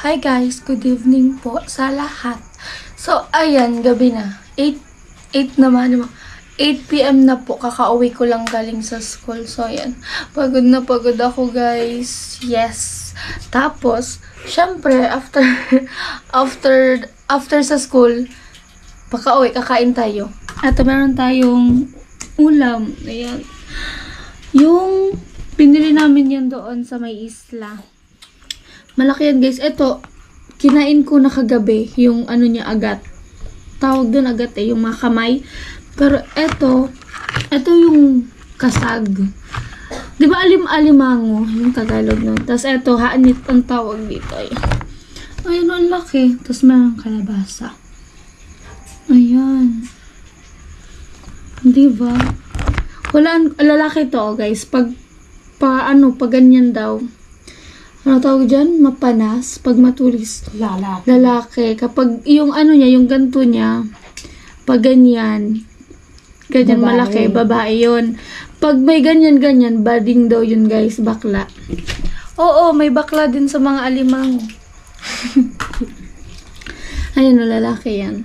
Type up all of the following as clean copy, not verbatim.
Hi guys, good evening po sa lahat. So, ayan, gabi na. 8 naman, 8 PM na po. Kakauwi ko lang galing sa school. So, ayan. Pagod na pagod ako, guys. Yes. Tapos, syempre, after sa school, pakauwi, kakain tayo. At meron tayong ulam. Ayan. Yung pinili namin yan doon sa may isla. Malaki yan, guys. Ito, kinain ko na kagabi. Yung ano niya, agat. Tawag doon agat yung mga kamay. Pero ito yung kasag. Di ba alimango? Yung Tagalog nun. Tapos ito, haanit ang tawag dito. Ayun, ang laki. Tapos meron kalabasa. Ayan. Di ba? Lalaki to, guys. Pag ganyan daw. Ano tawag dyan? Mapanas. Pag matulis. Lalaki. Kapag yung ano niya, yung ganto niya, pag ganyan babae. Malaki, babae yun. Pag may ganyan, bading daw yun, guys, bakla. Oo, may bakla din sa mga alimango. Ayun, lalaki yan.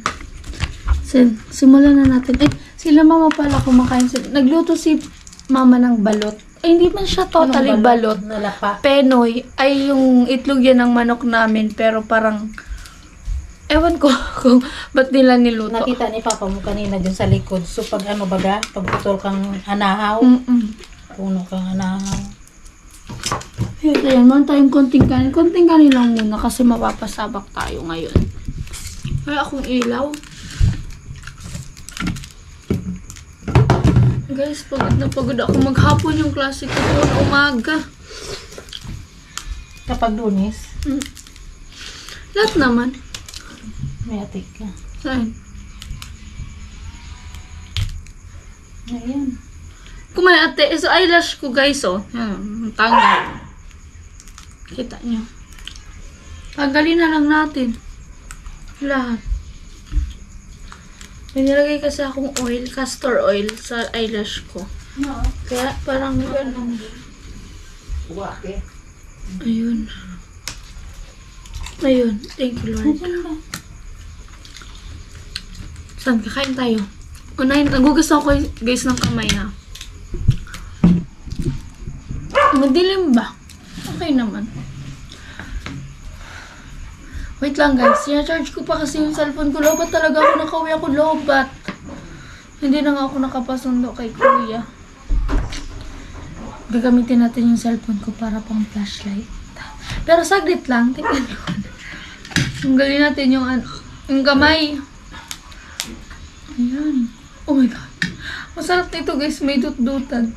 So, simulan na natin. Sila mama pala kumakain sila. Nagluto si mama ng balot. Hindi man siya totally balot. Penoy. Ay, yung itlog yan ng manok namin. Pero parang, ewan ko kung ba't nila niluto. Nakita ni Papa mo kanina dyan sa likod. So, pag pagputol kang anahaw. Puno kang anahaw. Ayan, man tayong konting kanin. Konting kanin lang muna kasi mapapasabak tayo ngayon. Wala akong ilaw. Guys, pagod na pagod ako. Maghapon yung klase ko na umaga. Kapag Lunes? Lahat naman. May atik ka. Saan? Ayan. Kung may ate, so eyelash ko guys, oh. Tanggal. Kita nyo. Tanggalin na lang natin. Lahat. May nilagay kasi akong oil, castor oil, sa eyelash ko. No. Kaya parang ganun. Ayun. Ayun. Thank you, Lord. Saan? Kakain tayo. Unahin, nagugas ako guys ng kamay, ha. Madilim ba? Okay naman. Wait lang, guys. Sina-charge ko pa kasi yung cellphone ko. Lobat talaga ako. Nakauwi ako. Lobat. Hindi na nga ako nakapasundo kay kuya. Gagamitin natin yung cellphone ko para pang flashlight. Pero saglit lang. Tingnan nyo. Tanggalin natin yung kamay. Ayan. Oh my God. Masarap nito, guys. May dut-dutan.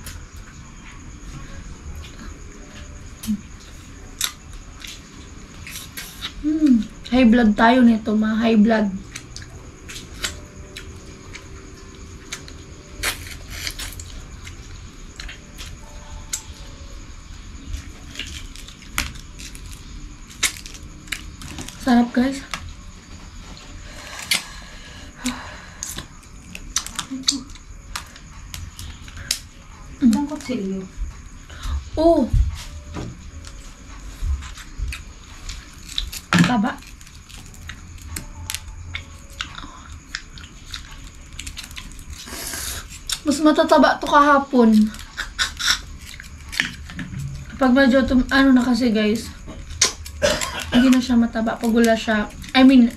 High blood tayo nito, mga high blood. Sarap, guys. Ang kutsilyo. Oh. Taba. Mas matataba to kahapon. Pag medyo na kasi guys, hindi na siya mataba. Pag wala siya, I mean,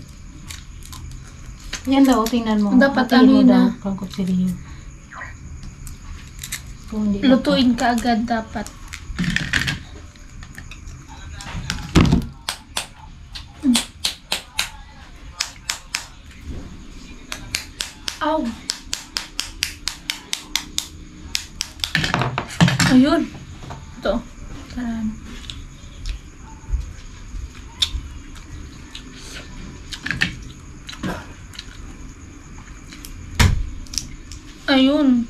yan daw, tingnan mo. dapat Hatiin mo na. daw, kang kutsilyo. Lutuin ka agad dapat. Ow! Ayun. Ito. Taran. Ayun.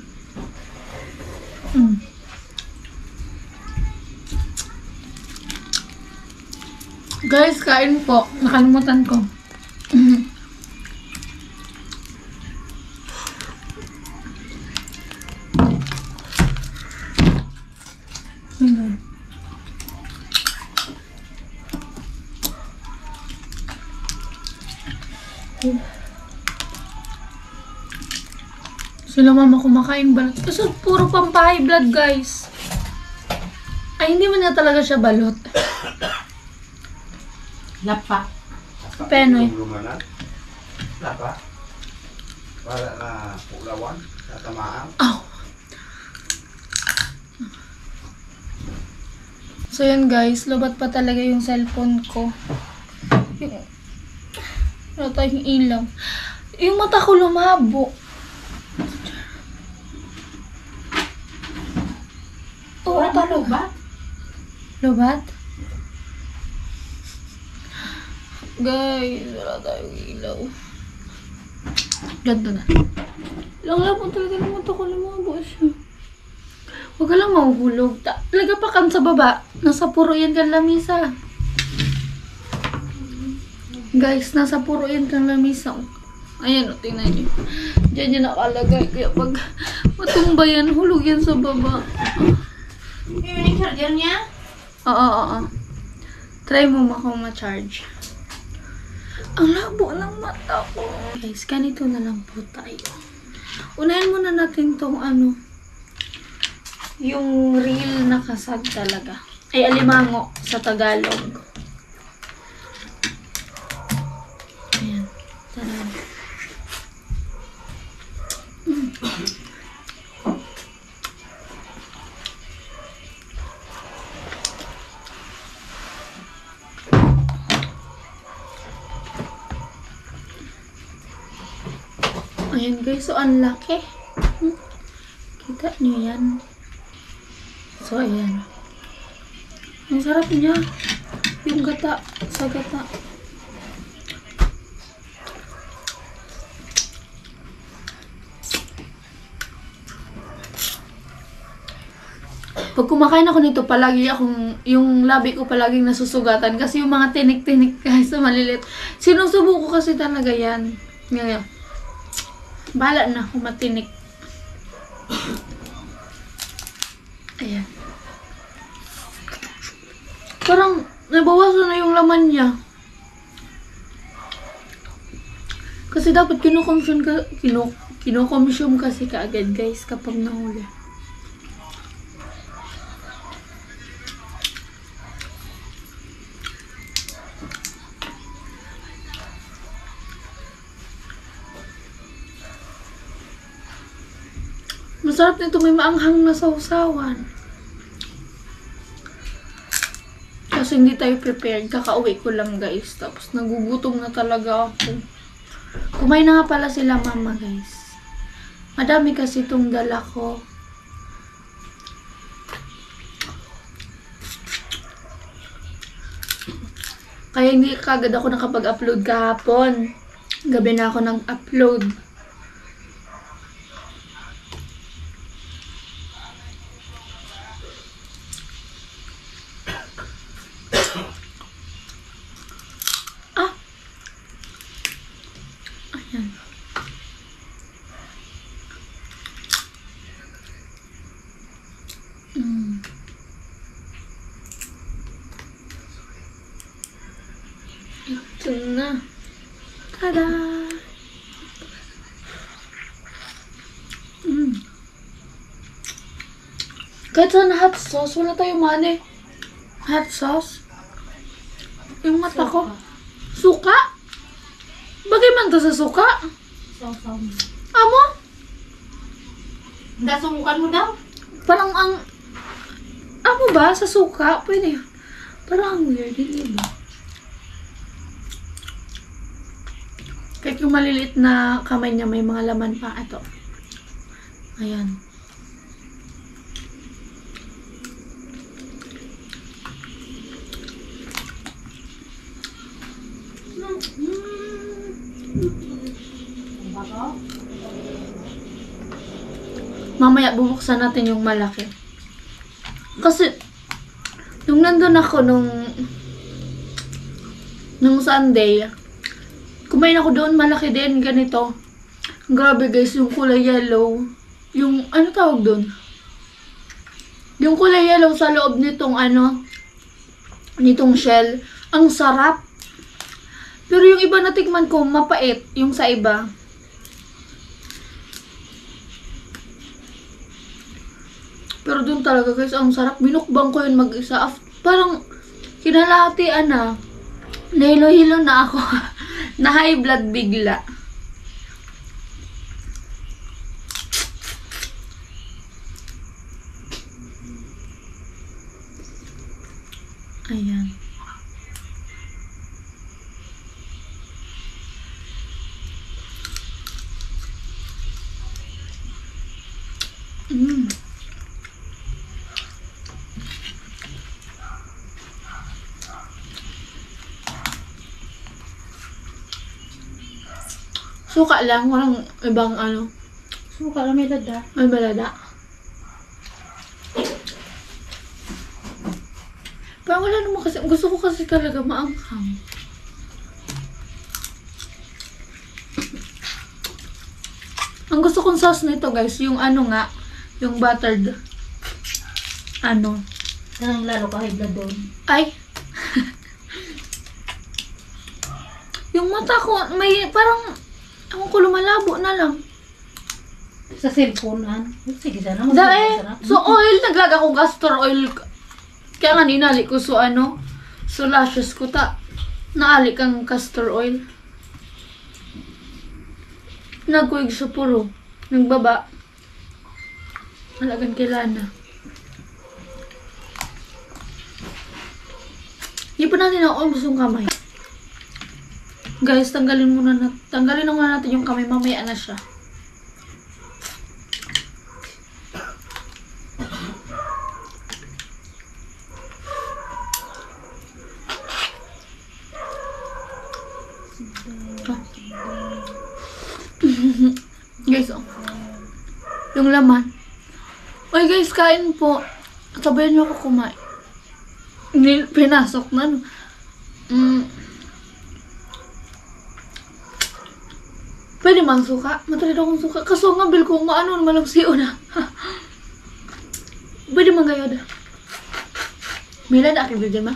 Guys, kain po. Nakalimutan ko. Sila mama kumakain balot. Kasi puro pampahay blood, guys. Ay, hindi man nga talaga siya balot. Lapa. Penoy. Lapa? Para na pulawan, tatamaan. Oh. So yan guys, lobat pa talaga yung cellphone ko. Wala tayong ilaw. Yung mata ko lumabo. Oo, talaga. Ba? Lobat? Guys, wala tayong ilaw. Ganto na. Lang labon talaga ng mata ko lumabo siya. Huwag ka lang mahuhulog. Talaga pa kan sa baba. Nasa puro yan kan lamisa. Guys, nasa puro yan kan lamisa. Ayan o, tingnan nyo. Diyan yan nakalagay. Kaya pag matumba yan, hulog yan sa baba. Yung yung charger niya? Oo. Try mo kung ma-charge. Ang labo ng mata ko. Guys, ganito na lang po tayo. Unahin muna natin tong yung real na kasag talaga. Ay, alimango sa Tagalog. Ayan. Tara. Ayan guys, so ang laki. Kita nyo yan. So ayan. Ang sarap niya. Yung gata. Sa gata. Pag kumakain ako nito, palagi yung labi ko palaging nasusugatan. Kasi yung mga tinik-tinik guys na malilit. Sinusubo ko kasi talaga yan. Ngayon. Bahala na kung matinik. Ayan. Parang nabawasan na yung laman niya. Kasi dapat kinukonsume kasi kaagad guys kapag nahuli. Masarap nito, may maanghang na sausawan. Kasi hindi tayo prepared. Kakauwi ko lang guys. Tapos nagugutom na talaga ako. Kumain na nga pala sila mama guys. Madami kasi itong dala ko. Kaya hindi kagad ako nakapag-upload kahapon. Gabi na ako nag-upload. Ito na. Tada! Kahit saan hot sauce, wala tayong mani. Hot sauce? Yung mata ko. Suka? Bagay man to sa suka? Sausaw. Amo? Dasumukan mo daw? Parang ang... Amo ba? Sa suka? Pwede. Parang ang weird, hindi ba? Kahit yung maliliit na kamay niya, may mga laman pa. Ito. Ayan. Mamaya bubuksan natin yung malaki. Kasi, nung nandun ako nung Sunday, kumain ako doon, malaki din, ganito. Grabe guys, yung kulay yellow. Yung, ano tawag doon? Yung kulay yellow sa loob nitong nitong shell. Ang sarap. Pero yung iba na tikman ko, mapait. Yung sa iba. Pero dun talaga guys, ang sarap. Binukbang ko yun mag-isa. Parang kinalahatian na. Nahilo-hilo na ako. Na high blood bigla. Ayan. Suka lang, walang ibang ano. Suka lang may dada. Ay, balada. Parang wala naman kasi, gusto ko kasi talaga maanghang. Ang gusto kong sauce nito guys, yung ano nga, yung buttered. Ano? Nang lalo ka high blood doon. Ay! Yung mata ko, may parang, ako ko lumalabo na lang. Sa cellphone, sige sana. So oil, naglaga ko castor oil. Kaya nga ninali ko so ano, so lashes ko ta. Naali kang castor oil. Nagkuig sa puro. Nagbaba. Halagang kilana. Hindi pa natin ang almost yung kamay. Guys, tanggalin muna natin yung kamay. Mamaya na siya. Guys, oh. Yung laman. Oy guys, kain po. Sabayan niyo ako kumain. Pinasok na. Pwede mang suka. Matry akong suka. Kaso nga, bil ko nga ano, malagsiyo na. Pwede mang gayo da. Mila na akin dyan ma.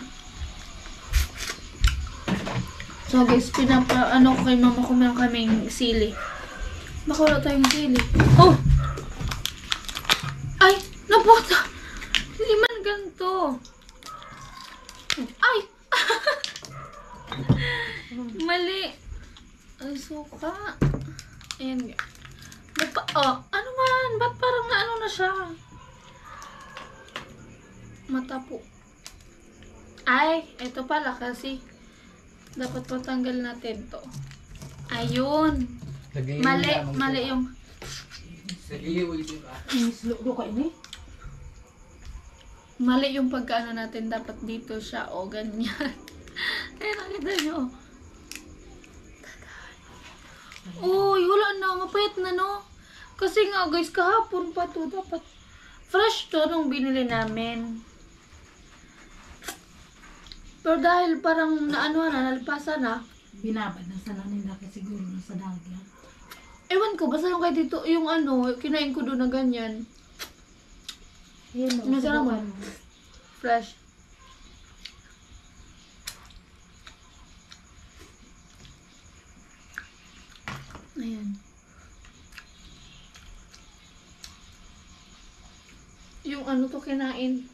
So guys, ano ko kay mama ko, meron kaming sili. Baka wala tayong sili. Oh! Ay! Naputa! Hindi man ganito. Ay! Mali. Ang suka. Ayan. Ano man? Ba't parang ano na siya? Mata po. Ay! Ito pala kasi dapat patanggal natin to. Ayun. Mali yung mali yung pagkaano natin. Dapat dito siya o ganyan. Eh, nakita nyo. Uy, wala na. Mapayat na, no? Kasi nga, guys, kahapon pa to. Dapat fresh to nung binili namin. Pero dahil parang nalpasa na. Binabad na sana nila kasi siguro sa dagya. Ewan ko, basta yung kay dito, yung ano, kinain ko doon na ganyan. Ayan o. Masarap mo. Fresh. Ayan. Yung ano to kinain.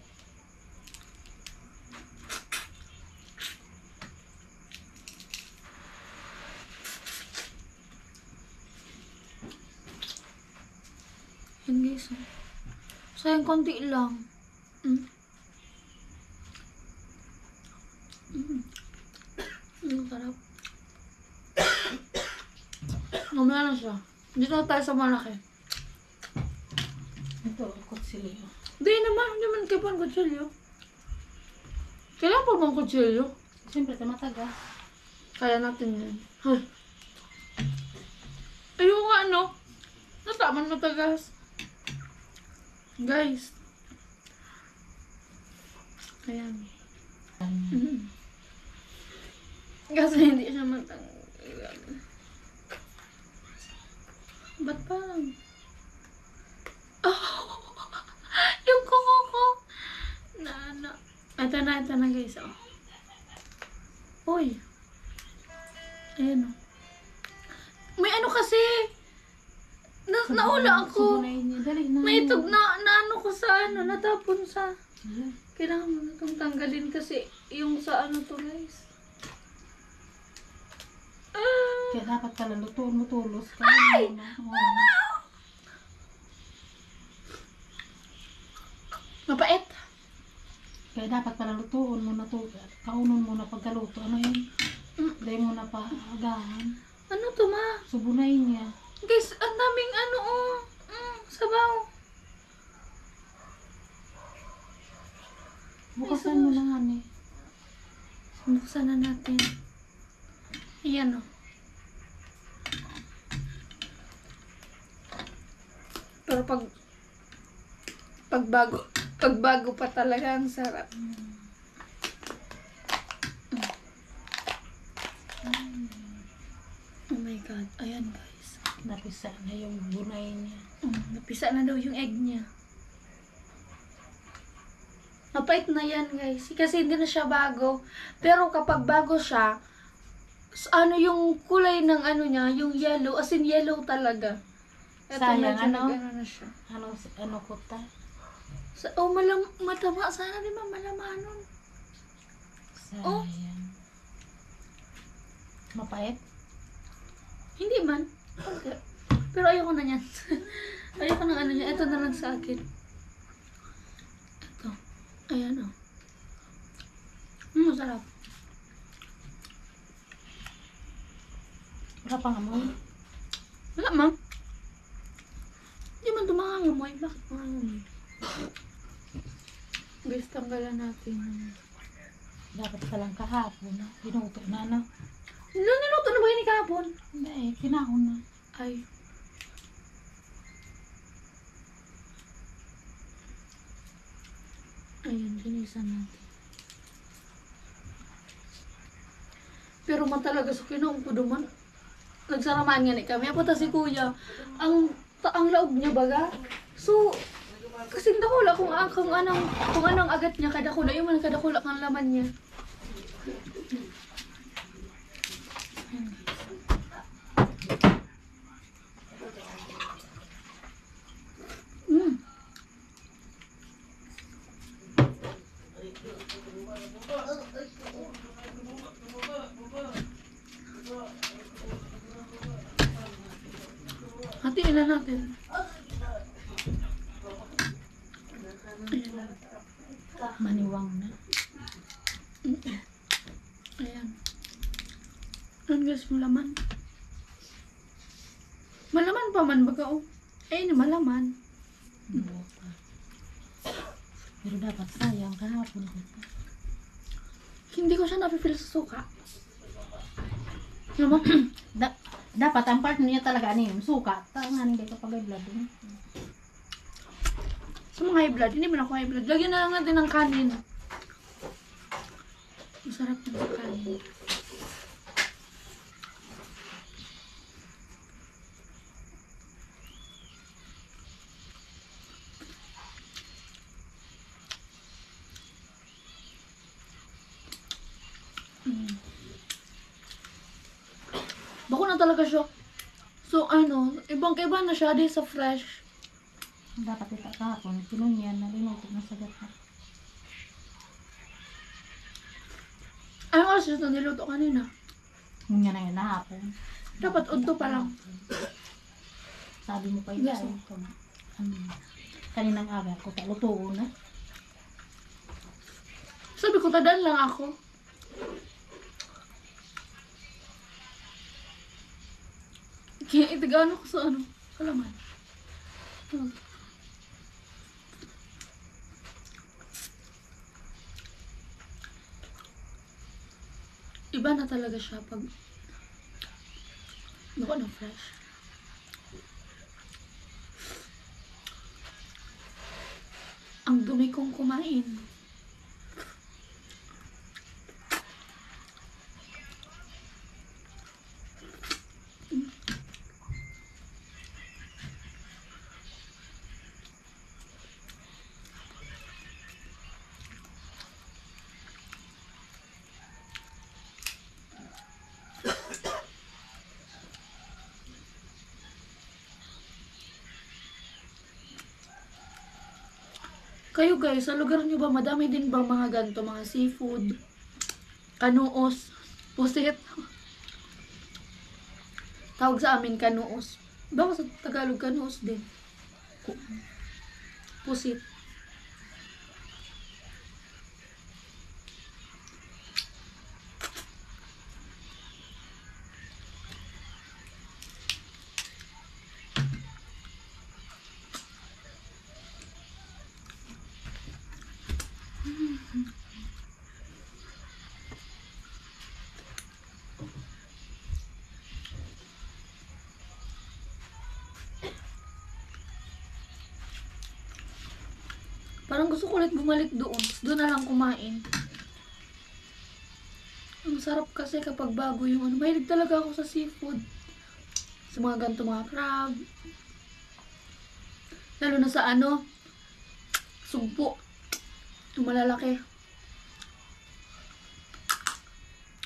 Yan guys. Sayang konti lang. Ang sarap. Mamaya na siya. Dito na tayo sa malaki. Ito, kutsilyo. Hindi naman kayo pa ang kutsilyo. Kailangan pa bang kutsilyo? Siyempre, matagas. Kaya natin yan. Ay. Ayun nga ano. Nataman matagas. Guys. Ayan. Kasi hindi siya matanggal. Ba't parang? Oh! Yung kuko ko. Ito na guys. Oh. Uy. Ayan oh. May ano kasi. Naula ako. Subunayin niya. Dali na. Naitog na ano ko sa ano, natapon sa... Ayan. Kailangan mo na itong tanggalin kasi yung sa ano to guys. Kaya dapat pala lutuin mo tulos. Ay! Mapait. Kaya dapat pala lutuin mo na to. Kaunon mo na pagkaluto. Ano yun? Dahil mo na pa agahan. Ano to ma? Subunayin niya. Guys, ang daming ano oh. Sabaw. Bukasan mo na nga eh. Buksan na natin. Ayan oh. Pero pagbago pa talaga ang sarap. Oh my god. Ayan guys. Napisa na yung bunay niya. Napisa na daw yung egg niya. Mapait na yan guys. Kasi hindi na siya bago. Pero kapag bago siya, ano yung kulay ng ano niya, yung yellow, as in yellow talaga. Ito Sayang, medyo ano? nag-ano na siya. Ano kuta? Matama. Sana rin malamanon. Sayang. Mapait? Hindi man. Okay. Pero ayoko na yan. Ayoko na ano niya. Ito na lang sa akin. Ito. Ayan o. Masarap. Wala pang amoy? Wala ma. Hindi man tumangangamoy. Bakit mangangamoy? Guys, tanggalan natin. Dapat palang kahapon na. Binuto na na. Niluto na ba yun ni kahapon? Hindi eh, kinahon na. Ay. Ayan, ginisan natin. Pero man talaga sa kinaong ko duman. Nagsaramaan nga ni kami. Apo ta si kuya. Ang laog niya baga. So, kasi dakula kung anong agat niya kada kula. Yung man kada kula kang laman niya. Hatiin na natin. Ayan. Maniwang na. Ayan. Ayan guys, malaman. Malaman pa man baga oh. Ayun, malaman. Pero dapat sayang kahapon. Hindi ko siya napipil sa suka. Ano mo? Dapat ang part niya talaga ano yung suka. Tangan hindi kapag ay blood. Sa mga high blood, hindi man ako high blood. Lagyan na lang natin ng kanin. Masarap na sa kanin. Bako na talaga siya. So, ano, ibang-iba na siya di sa fresh. Dapat ita kahapon. Pinunyan na linuto na sa gata. Ano kasi ito niluto kanina? Ngunya na yun nahapon. Dapat udto pa lang. Sabi mo pa yun. Yes. Kaninang aga ko lutuo na. Sabi ko, tadaan lang ako. Kaya itagano ko sa ano, kalaman. Iba na talaga siya pag bako na fresh. Ang dumi kong kumain. Kayo guys, sa lugar nyo ba, madami din ba mga ganito, mga seafood, kanuos, pusit? Tawag sa amin kanuos. Baka sa Tagalog kanuos din. Pusit. Parang gusto ko ulit bumalik doon. Doon na lang kumain. Ang sarap kasi kapag bago yung ano. Mahilig talaga ako sa seafood. Sa mga ganito, mga crab. Lalo na sa ano, sugpo. Yung malalaki.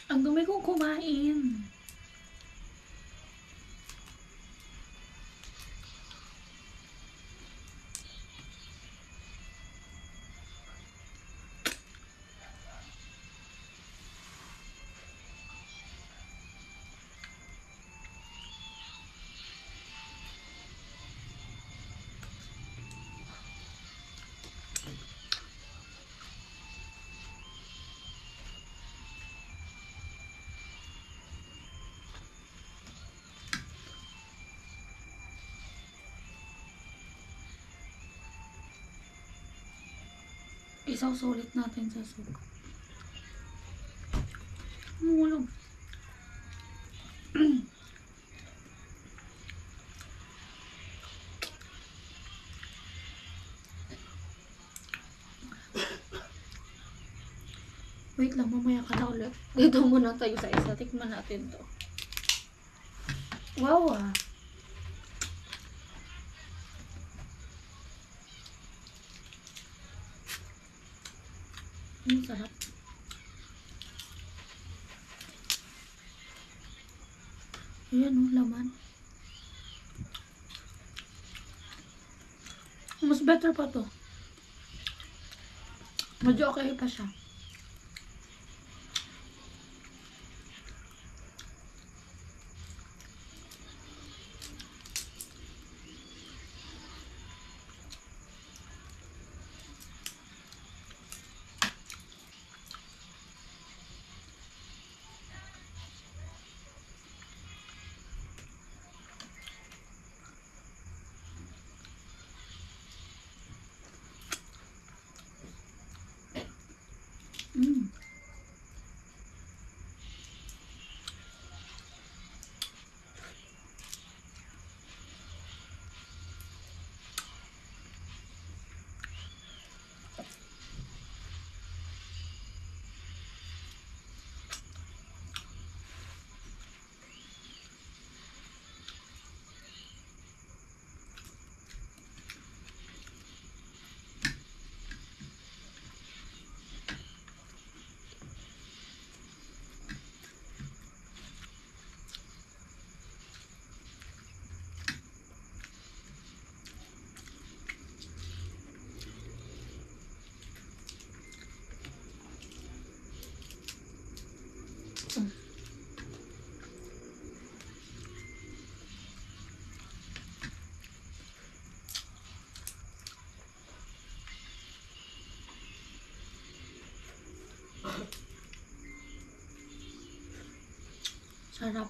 Ang dumi kong kumain. Isausulit natin sa soup. Mulog. Wait lang, mamaya ka na ulit. Dito muna tayo sa isa. Tikman natin to. Wow ah. Sarap. Ayan o, laman. Mas better pa to. Medyo okay pa siya. Mm. Sarap.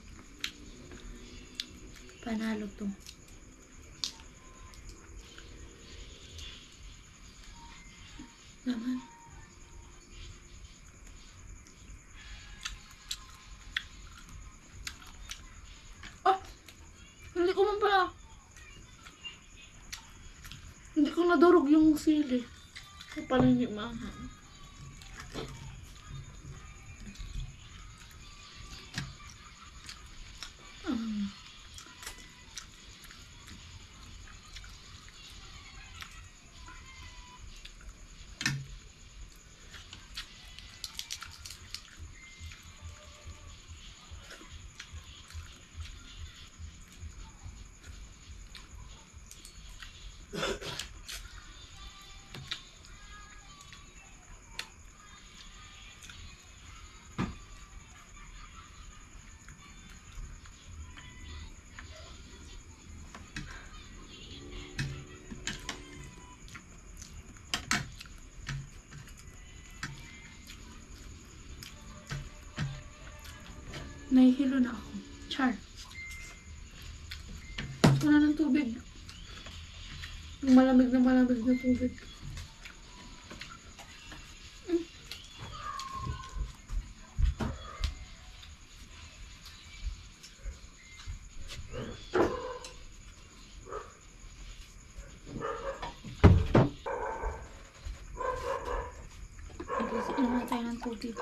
Panalo to. Laman. Ah! Hindi ko man pala. Hindi ko nadurog yung sili. Kaya pala hindi mahal. Nahihilo na ako. Char. Gusto na ng tubig. Malamig na tubig. Inom na tayo ng tubig.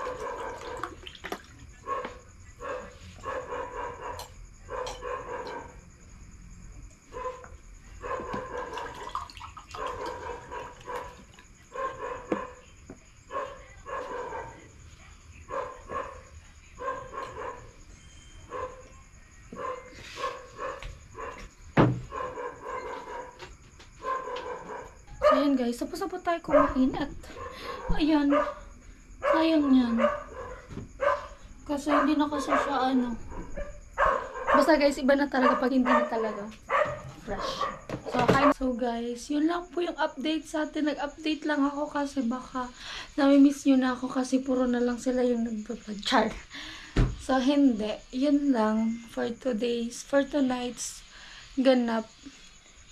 So, ayan guys. Tapos na po tayo kumain at ayan. Sayang yan. Kasi hindi na kasi siya Basta guys, iba na talaga pag hindi na talaga fresh. So guys, yun lang po yung update sa atin. Nag-update lang ako kasi baka nami-miss nyo na ako kasi puro na lang sila yung nagpa-char. So hindi. Yun lang for today's, for tonight's ganap.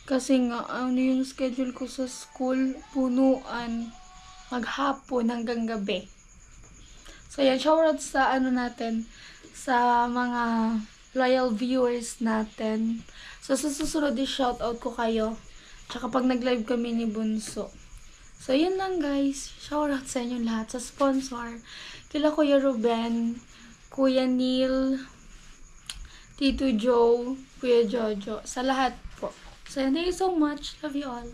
Kasi nga, yung schedule ko sa school, punuan, maghapon hanggang gabi. So, yan, shoutout sa natin, sa mga loyal viewers natin. So, sa susunod shoutout ko kayo. Tsaka pag nag-live kami ni Bunso. So, yun lang guys. Shoutout sa inyo lahat. Sa sponsor, kila Kuya Ruben, Kuya Neil, Tito Joe, Kuya Jojo. Sa lahat po. So, thank you so much. Love you all.